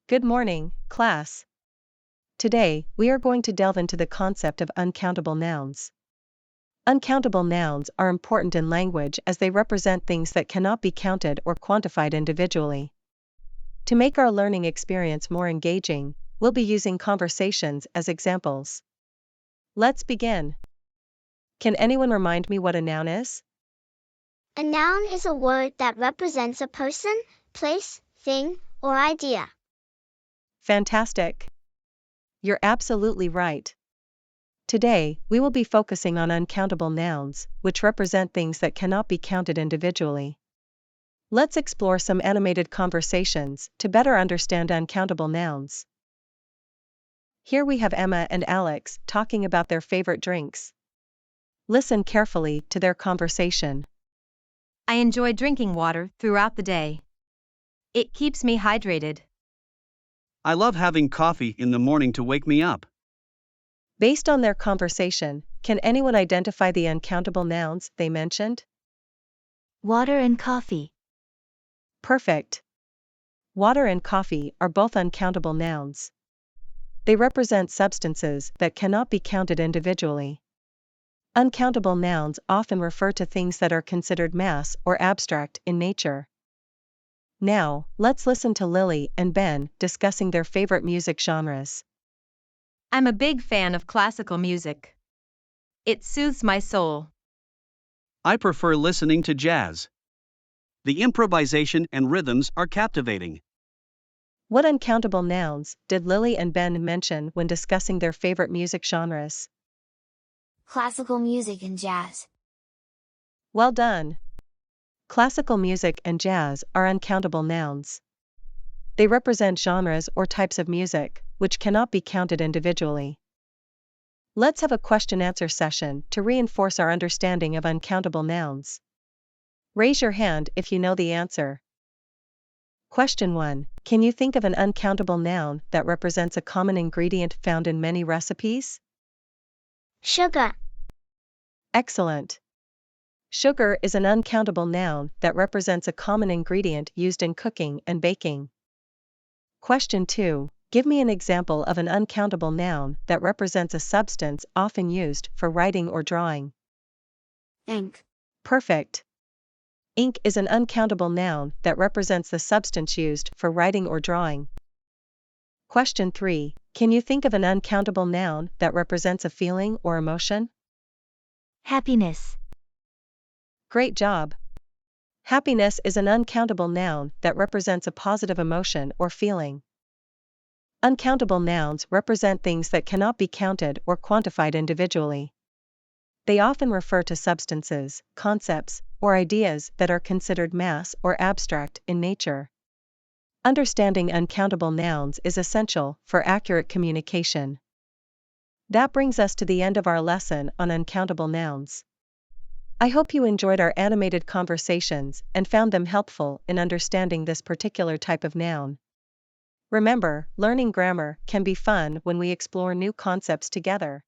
Good morning, class. Today, we are going to delve into the concept of uncountable nouns. Uncountable nouns are important in language as they represent things that cannot be counted or quantified individually. To make our learning experience more engaging, we'll be using conversations as examples. Let's begin. Can anyone remind me what a noun is? A noun is a word that represents a person, place, thing, or idea. Fantastic. You're absolutely right. Today, we will be focusing on uncountable nouns, which represent things that cannot be counted individually. Let's explore some animated conversations to better understand uncountable nouns. Here we have Emma and Alex talking about their favorite drinks. Listen carefully to their conversation. I enjoy drinking water throughout the day. It keeps me hydrated. I love having coffee in the morning to wake me up. Based on their conversation, can anyone identify the uncountable nouns they mentioned? Water and coffee. Perfect. Water and coffee are both uncountable nouns. They represent substances that cannot be counted individually. Uncountable nouns often refer to things that are considered mass or abstract in nature. Now, let's listen to Lily and Ben discussing their favorite music genres. I'm a big fan of classical music. It soothes my soul. I prefer listening to jazz. The improvisation and rhythms are captivating. What uncountable nouns did Lily and Ben mention when discussing their favorite music genres? Classical music and jazz. Well done. Classical music and jazz are uncountable nouns. They represent genres or types of music, which cannot be counted individually. Let's have a question-answer session to reinforce our understanding of uncountable nouns. Raise your hand if you know the answer. Question 1. Can you think of an uncountable noun that represents a common ingredient found in many recipes? Sugar. Excellent. Sugar is an uncountable noun that represents a common ingredient used in cooking and baking. Question 2. Give me an example of an uncountable noun that represents a substance often used for writing or drawing. Ink. Perfect. Ink is an uncountable noun that represents the substance used for writing or drawing. Question 3. Can you think of an uncountable noun that represents a feeling or emotion? Happiness. Great job. Happiness is an uncountable noun that represents a positive emotion or feeling. Uncountable nouns represent things that cannot be counted or quantified individually. They often refer to substances, concepts, or ideas that are considered mass or abstract in nature. Understanding uncountable nouns is essential for accurate communication. That brings us to the end of our lesson on uncountable nouns. I hope you enjoyed our animated conversations and found them helpful in understanding this particular type of noun. Remember, learning grammar can be fun when we explore new concepts together.